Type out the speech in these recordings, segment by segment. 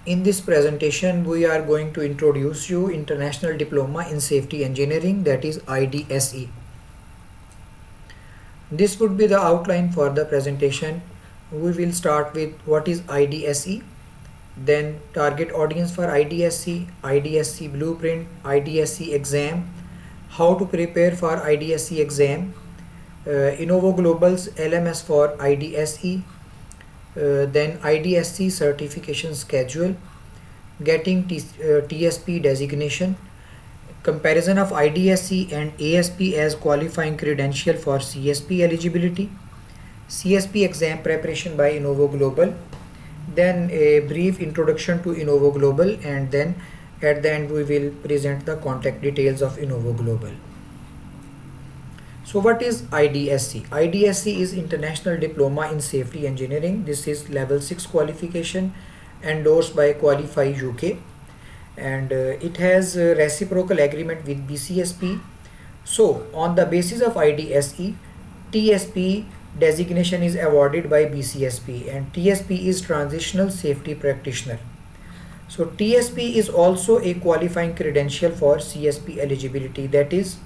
In this presentation, we are going to introduce you International Diploma in Safety Engineering, that is IDSE. This would be the outline for the presentation. We will start with what is IDSE, then target audience for IDSE, IDSE blueprint, IDSE exam, how to prepare for IDSE exam, Inovo Global's LMS for IDSE, then IDSE certification schedule, getting TSP designation, comparison of IDSE and ASP as qualifying credential for CSP eligibility, CSP exam preparation by Inovo Global, then a brief introduction to Inovo Global, and then at the end we will present the contact details of Inovo Global. So what is IDSE? IDSE is International Diploma in Safety Engineering. This is level 6 qualification endorsed by Qualify UK, and it has a reciprocal agreement with BCSP. So on the basis of IDSE, TSP designation is awarded by BCSP, and TSP is Transitional Safety Practitioner. So TSP is also a qualifying credential for CSP eligibility, that is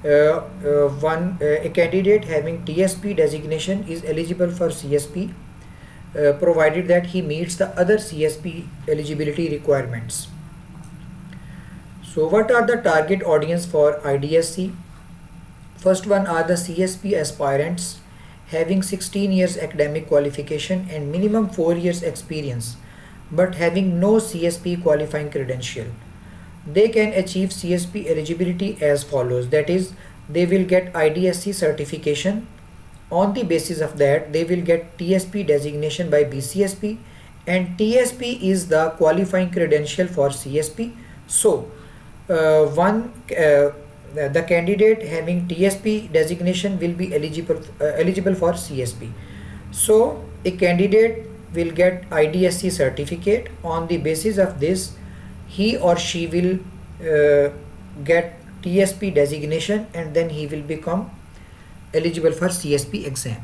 a candidate having TSP designation is eligible for CSP provided that he meets the other CSP eligibility requirements. So what are the target audience for IDSE? First one are the CSP aspirants having 16 years academic qualification and minimum 4 years experience but having no CSP qualifying credential. They can achieve CSP eligibility as follows, that is, they will get IDSE certification. On the basis of that, they will get TSP designation by BCSP, and TSP is the qualifying credential for CSP. So the candidate having TSP designation will be eligible for CSP. So a candidate will get IDSE certificate. On the basis of this, he or she will get TSP designation, and then he will become eligible for CSP exam.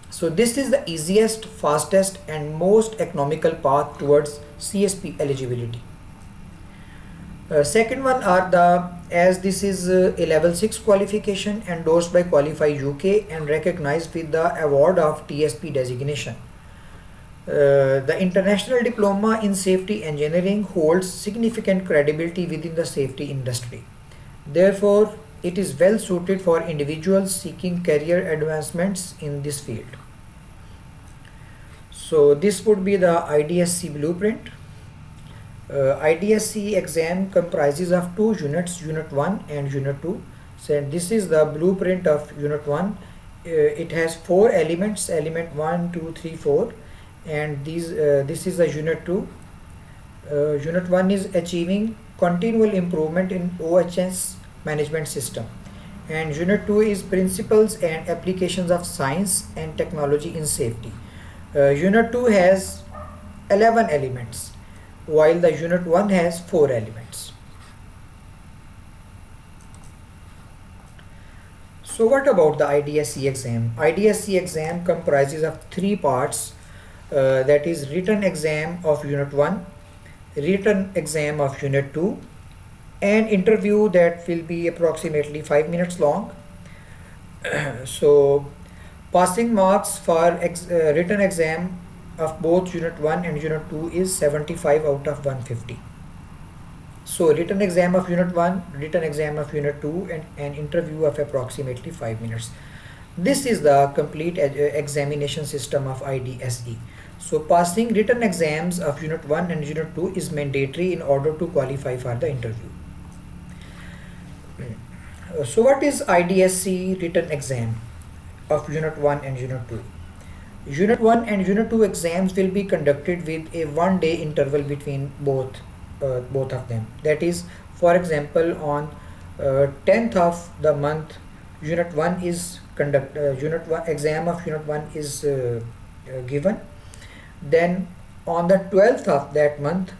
So this is the easiest, fastest and most economical path towards CSP eligibility. Second one are as this is a level 6 qualification endorsed by Qualify UK and recognized with the award of TSP designation. The International Diploma in Safety Engineering holds significant credibility within the safety industry. Therefore, it is well suited for individuals seeking career advancements in this field. So this would be the IDSE blueprint. IDSE exam comprises of 2 units, Unit 1 and Unit 2. So this is the blueprint of Unit 1. It has 4 elements, element 1, 2, 3, 4. And this is the Unit 2. Unit 1 is achieving continual improvement in OHS management system, and Unit 2 is principles and applications of science and technology in safety. Unit 2 has 11 elements while the Unit 1 has 4 elements. So what about the IDSE exam? IDSE exam comprises of 3 parts. That is written exam of Unit 1, written exam of Unit 2, and interview that will be approximately 5 minutes long. So passing marks for written exam of both Unit 1 and Unit 2 is 75 out of 150. So written exam of Unit 1, written exam of Unit 2, and an interview of approximately 5 minutes. This is the complete examination system of IDSE. So passing written exams of Unit 1 and Unit 2 is mandatory in order to qualify for the interview. So what is IDSE written exam of Unit 1 and Unit 2? Unit 1 and Unit 2 exams will be conducted with a 1-day interval between both of them. That is, for example, on 10th of the month, Unit 1 is exam of Unit 1 is given. Then on the 12th of that month,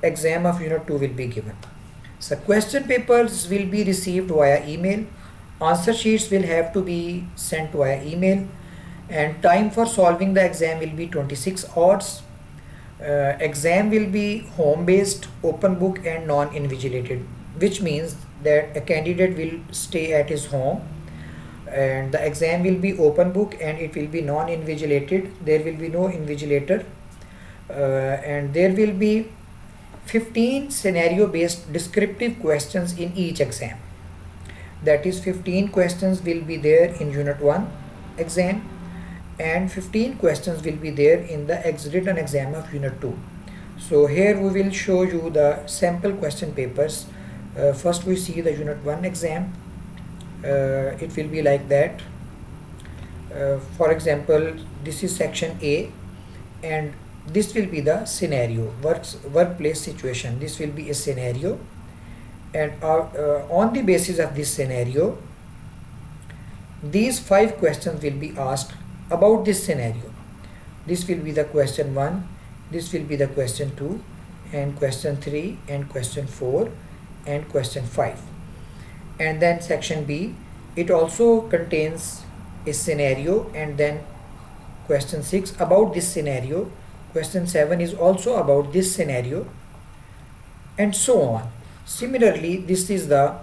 exam of Unit 2 will be given. So question papers will be received via email. Answer sheets will have to be sent via email, and time for solving the exam will be 26 hours. Exam will be home based, open book and non-invigilated, which means that a candidate will stay at his home and the exam will be open book and it will be non-invigilated. There will be no invigilator, and there will be 15 scenario based descriptive questions in each exam. That is 15 questions will be there in unit 1 exam and 15 questions will be there in the written exam of unit 2. So here we will show you the sample question papers. First we see the unit 1 exam. It will be like that. For example, this is section A and this will be the scenario, workplace situation. This will be a scenario, and on the basis of this scenario, these 5 questions will be asked about this scenario. This will be the question 1, this will be the question 2 and question 3 and question 4 and question 5. And then section B, it also contains a scenario and then question 6 about this scenario, question 7 is also about this scenario, and so on. Similarly, this is the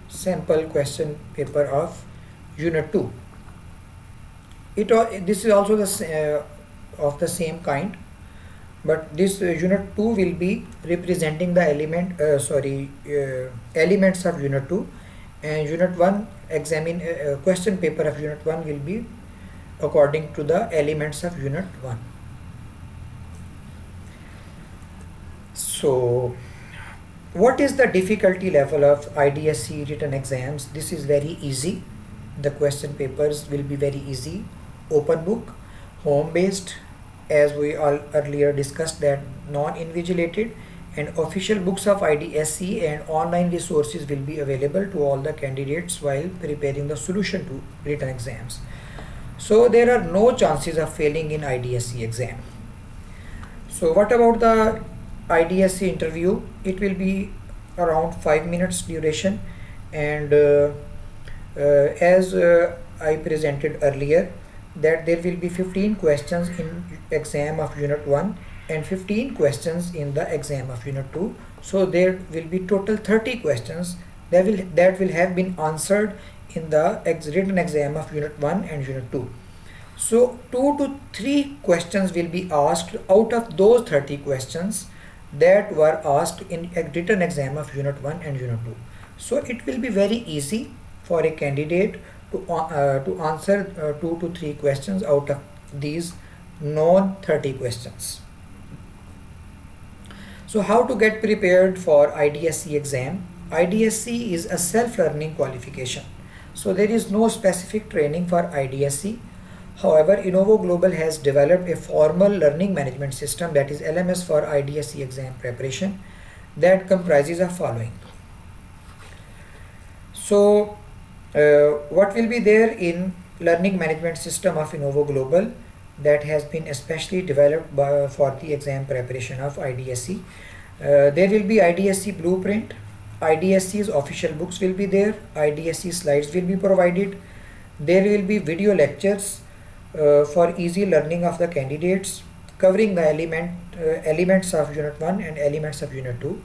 sample question paper of unit 2. This is also the of the same kind, but this unit 2 will be representing the elements of unit 2, and unit 1 question paper of unit 1 will be according to the elements of unit 1. So what is the difficulty level of IDSE written exams? This is very easy. The question papers will be very easy. Open book, home based, as we all earlier discussed, that non-invigilated, and official books of IDSE and online resources will be available to all the candidates while preparing the solution to written exams. So there are no chances of failing in IDSE exam. So what about the IDSE interview? It will be around 5 minutes duration, and as I presented earlier, that there will be 15 questions in exam of unit 1 and 15 questions in the exam of unit 2. So there will be total 30 questions that will have been answered in the written exam of unit 1 and unit 2. So 2 to 3 questions will be asked out of those 30 questions that were asked in a written exam of unit 1 and unit 2. So it will be very easy for a candidate to answer 2 to 3 questions out of these known 30 questions. So how to get prepared for IDSE exam? IDSE is a self-learning qualification. So there is no specific training for IDSE. However, Inovo Global has developed a formal learning management system, that is LMS, for IDSE exam preparation, that comprises of following. So what will be there in learning management system of Inovo Global that has been especially developed for the exam preparation of IDSE? There will be IDSE blueprint, IDSE's official books will be there, IDSE slides will be provided, there will be video lectures for easy learning of the candidates covering the elements of unit 1 and elements of unit 2.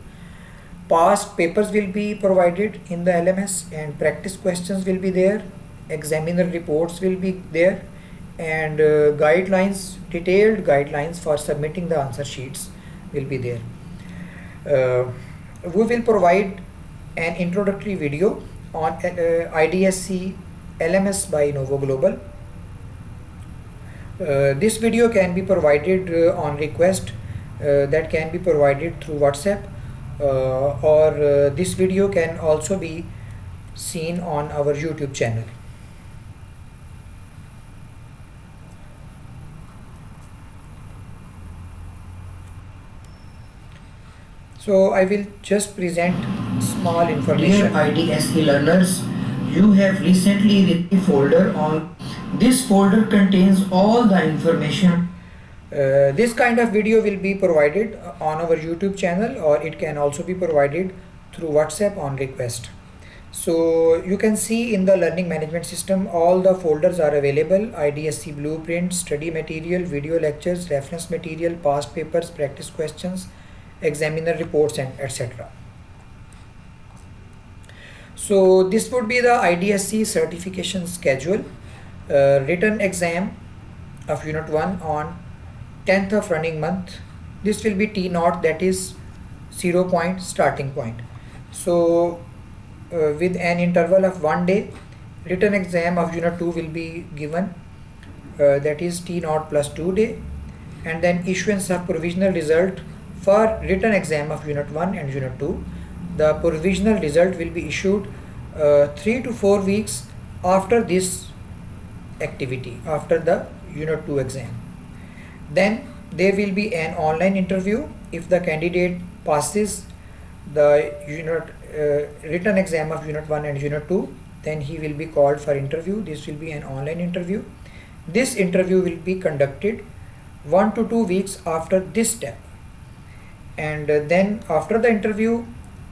Past papers will be provided in the LMS and practice questions will be there, examiner reports will be there, and guidelines, detailed guidelines for submitting the answer sheets will be there. We will provide an introductory video on IDSE LMS by Inovo Global. This video can be provided on request, that can be provided through WhatsApp, or this video can also be seen on our YouTube channel. So I will just present small information. Dear IDSE learners, you have recently received a folder on. This folder contains all the information. This kind of video will be provided on our YouTube channel, or it can also be provided through WhatsApp on request. So you can see in the learning management system all the folders are available: IDSE blueprint, study material, video lectures, reference material, past papers, practice questions, examiner reports, and etc. So this would be the IDSE certification schedule. Written exam of unit 1 on 10th of running month. This will be T0, that is 0 point starting point. So with an interval of 1 day, written exam of unit 2 will be given, that is T0 plus 2 day, and then issuance of provisional result for written exam of unit 1 and unit 2. The provisional result will be issued 3 to 4 weeks after this activity, after the unit 2 exam. Then there will be an online interview. If the candidate passes the written exam of unit 1 and unit 2, then he will be called for interview. This will be an online interview. This interview will be conducted 1 to 2 weeks after this step, and then after the interview,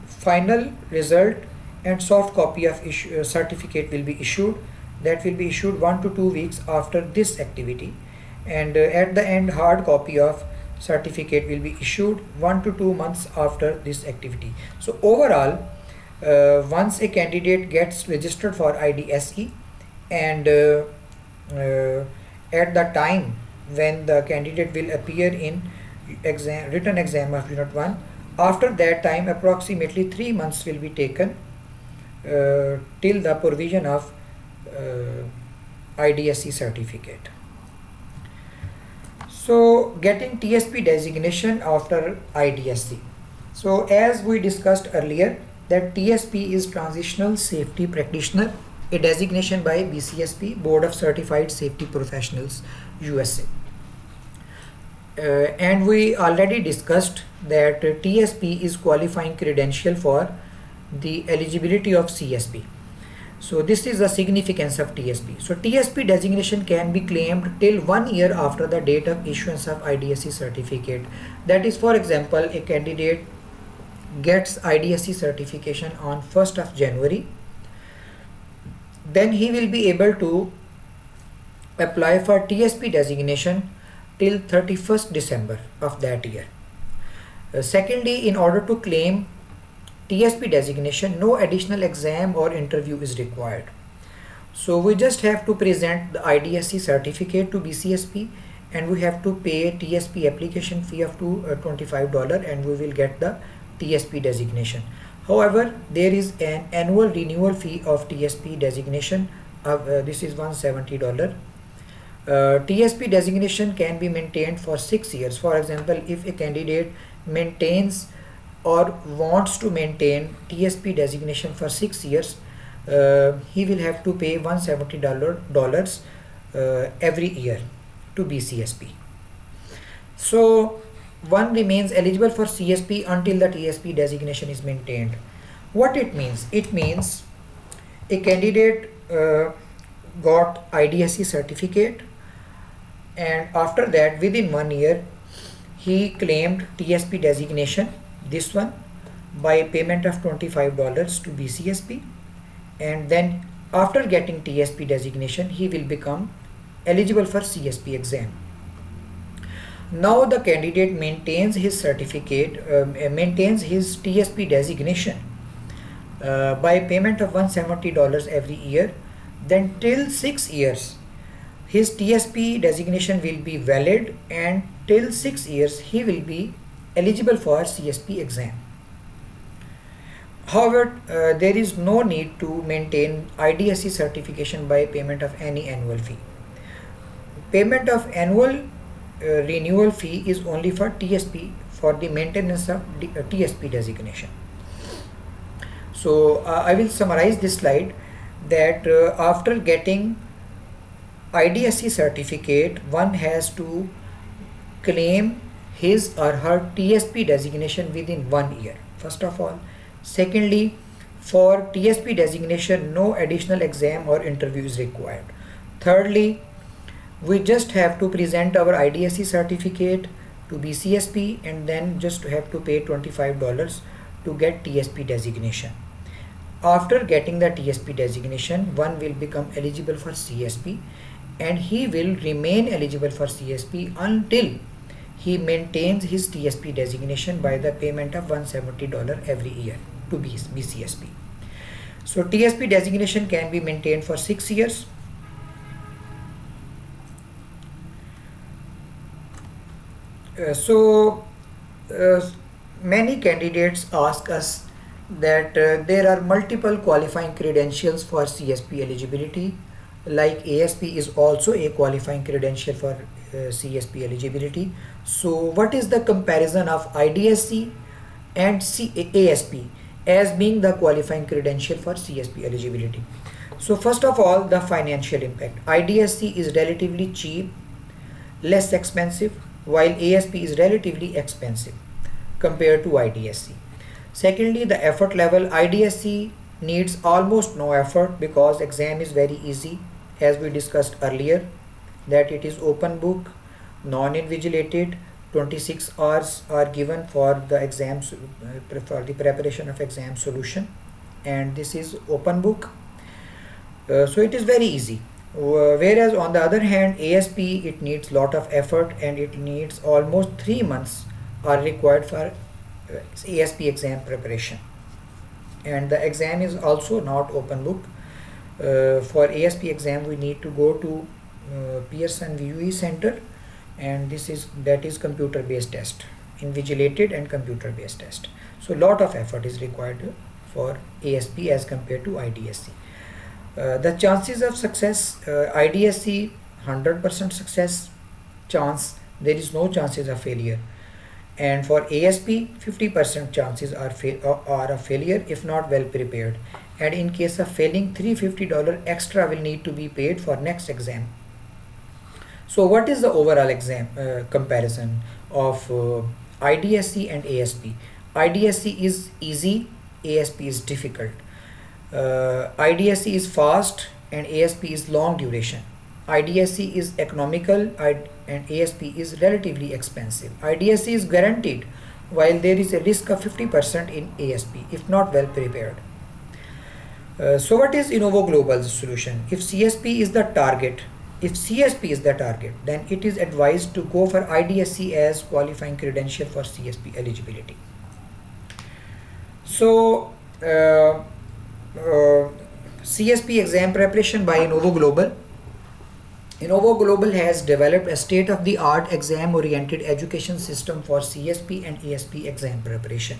final result and soft copy of certificate will be issued. That will be issued 1 to 2 weeks after this activity, and at the end, hard copy of certificate will be issued 1 to 2 months after this activity. So overall, once a candidate gets registered for IDSE, and at the time when the candidate will appear in written exam of unit 1, after that time approximately 3 months will be taken till the provision of IDSE certificate. So getting TSP designation after IDSE. So as we discussed earlier, that TSP is Transitional Safety Practitioner, a designation by BCSP, Board of Certified Safety Professionals, USA. And we already discussed that TSP is qualifying credential for the eligibility of CSP. So this is the significance of TSP. So TSP designation can be claimed till 1 year after the date of issuance of IDSE certificate. That is, for example, a candidate gets IDSE certification on 1st of January. Then he will be able to apply for TSP designation till 31st December of that year. Secondly, in order to claim TSP designation, no additional exam or interview is required. So we just have to present the IDSE certificate to BCSP, and we have to pay TSP application fee of $25, and we will get the TSP designation. However, there is an annual renewal fee of TSP designation of this is $170. TSP designation can be maintained for 6 years. For example, if a candidate maintains or wants to maintain TSP designation for 6 years, he will have to pay $170 every year to BCSP. So one remains eligible for CSP until the TSP designation is maintained. What it means? It means a candidate got IDSE certificate, and after that, within 1 year, he claimed TSP designation, this one, by payment of $25 to BCSP, and then after getting TSP designation, he will become eligible for CSP exam. Now the candidate maintains his certificate, maintains his TSP designation by payment of $170 every year. Then till 6 years, his TSP designation will be valid, and till 6 years he will be eligible for CSP exam. However, there is no need to maintain IDSE certification by payment of any annual fee. Payment of annual renewal fee is only for TSP, for the maintenance of TSP designation. So I will summarize this slide that after getting IDSE certificate, one has to claim his or her TSP designation within 1 year, first of all. Secondly, for TSP designation, no additional exam or interview is required. Thirdly, we just have to present our IDSE certificate to BCSP, and then just have to pay $25 to get TSP designation. After getting the TSP designation, one will become eligible for CSP, and he will remain eligible for CSP until he maintains his TSP designation by the payment of $170 every year to be CSP. So TSP designation can be maintained for 6 years. Many candidates ask us that there are multiple qualifying credentials for CSP eligibility, like ASP is also a qualifying credential for CSP eligibility. So what is the comparison of IDSE and ASP as being the qualifying credential for CSP eligibility? So first of all, the financial impact. IDSE is relatively cheap, less expensive, while ASP is relatively expensive compared to IDSE. Secondly, the effort level. IDSE needs almost no effort because exam is very easy, as we discussed earlier, that it is open book, non-invigilated. 26 hours are given for the exams, for the preparation of exam solution, and this is open book. So it is very easy. Whereas on the other hand, ASP, it needs lot of effort, and it needs almost 3 months are required for ASP exam preparation, and the exam is also not open book. For ASP exam we need to go to Pearson VUE center, and that is computer based test, invigilated and computer based test. So lot of effort is required for ASP as compared to IDSE. The chances of success, IDSE 100% success chance, there is no chances of failure, and for ASP 50% chances are a failure if not well prepared, and in case of failing, $350 extra will need to be paid for next exam. So what is the overall exam comparison of IDSE and ASP? IDSE is easy, ASP is difficult. IDSE is fast and ASP is long duration. IDSE is economical and ASP is relatively expensive. IDSE is guaranteed, while there is a risk of 50% in ASP if not well prepared. So what is Inovo Global's solution? If CSP is the target, then it is advised to go for IDSE as qualifying credential for CSP eligibility. So CSP exam preparation by Inovo Global. Inovo Global has developed a state-of-the-art exam-oriented education system for CSP and ASP exam preparation.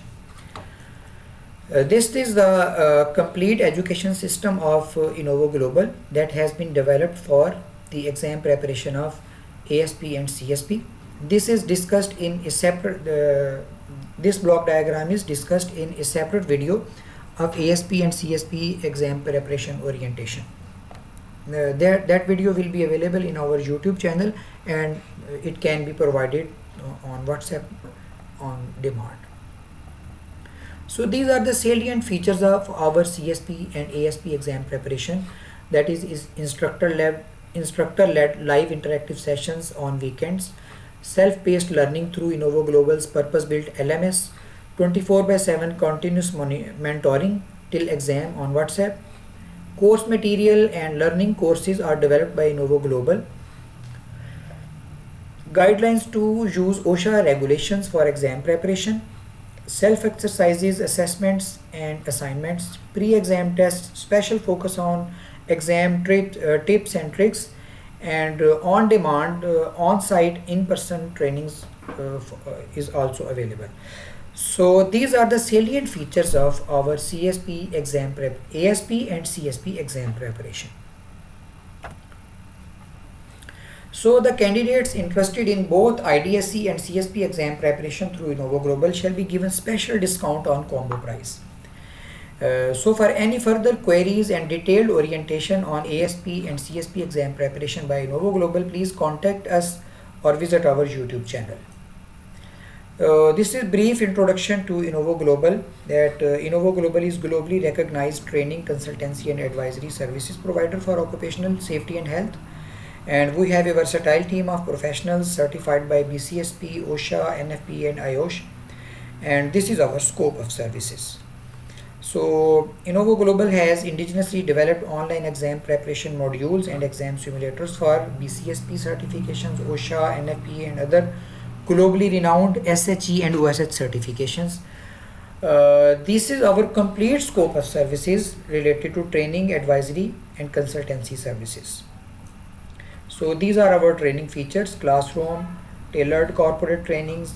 This is the complete education system of Inovo Global that has been developed for the exam preparation of ASP and CSP. This is discussed in a separate, this block diagram is discussed in a separate video of ASP and CSP exam preparation orientation. That video will be available in our YouTube channel, and it can be provided on WhatsApp on demand. So these are the salient features of our CSP and ASP exam preparation, that is instructor-led live interactive sessions on weekends, self-paced learning through Inovo Global's purpose-built LMS, 24/7 continuous mentoring till exam on WhatsApp. Course material and learning courses are developed by Inovo Global. Guidelines to use OSHA regulations for exam preparation. Self-exercises, assessments and assignments. Pre-exam tests, special focus on exam tips and tricks, and on-demand, on-site, in-person trainings is also available. So these are the salient features of our CSP exam prep, ASP and CSP exam preparation. So the candidates interested in both IDSE and CSP exam preparation through Inovo Global shall be given special discount on combo price. So for any further queries and detailed orientation on ASP and CSP exam preparation by Inovo Global, please contact us or visit our YouTube channel. This is brief introduction to Inovo Global, that Inovo Global is globally recognized training, consultancy and advisory services provider for occupational safety and health, and we have a versatile team of professionals certified by BCSP, OSHA, NFPA and IOSH, and this is our scope of services. So Inovo Global has indigenously developed online exam preparation modules and exam simulators for BCSP certifications, OSHA, NFPA and other globally renowned SHE and OSH certifications. This is our complete scope of services related to training, advisory and consultancy services. So these are our training features: classroom, tailored corporate trainings,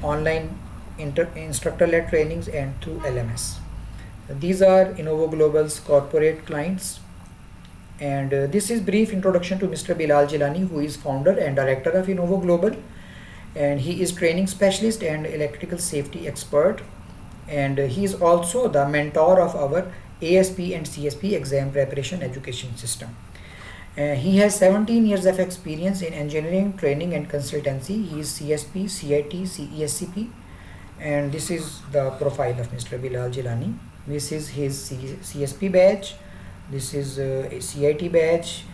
online instructor-led trainings and through LMS. These are Inovo Global's corporate clients, and this is brief introduction to Mr. Bilal Jilani, who is founder and director of Inovo Global, and he is training specialist and electrical safety expert, and he is also the mentor of our ASP and CSP exam preparation education system. He has 17 years of experience in engineering, training and consultancy. He is CSP, CIT, CESCP, and this is the profile of Mr. Bilal Jilani. This is his CSP badge, this is a CIT badge,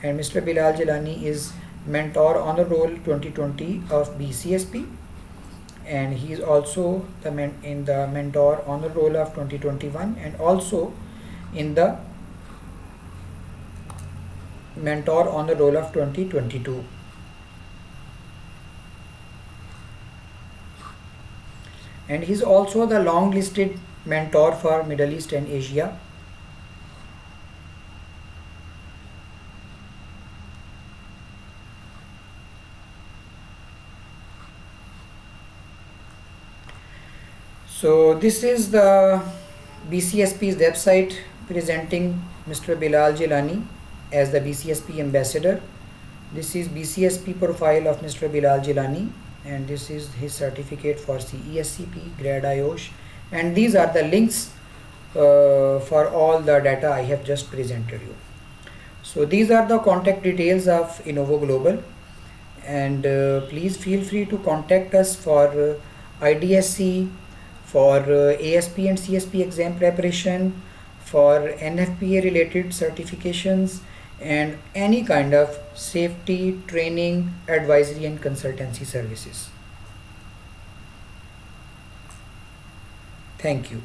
and Mr. Bilal Jilani is mentor honor roll 2020 of BCSP, and he is also in the mentor honor roll of 2021 and also in the mentor on the roll of 2022. And he is also the long listed mentor for Middle East and Asia. So this is the BCSP's website presenting Mr. Bilal Jilani as the BCSP ambassador. This is BCSP profile of Mr. Bilal Jilani, and this is his certificate for CESCP, grade IOSH, and these are the links for all the data I have just presented you. So these are the contact details of Inovo Global, and please feel free to contact us for IDSE, for ASP and CSP exam preparation, for NFPA related certifications, and any kind of safety, training, advisory and consultancy services. Thank you.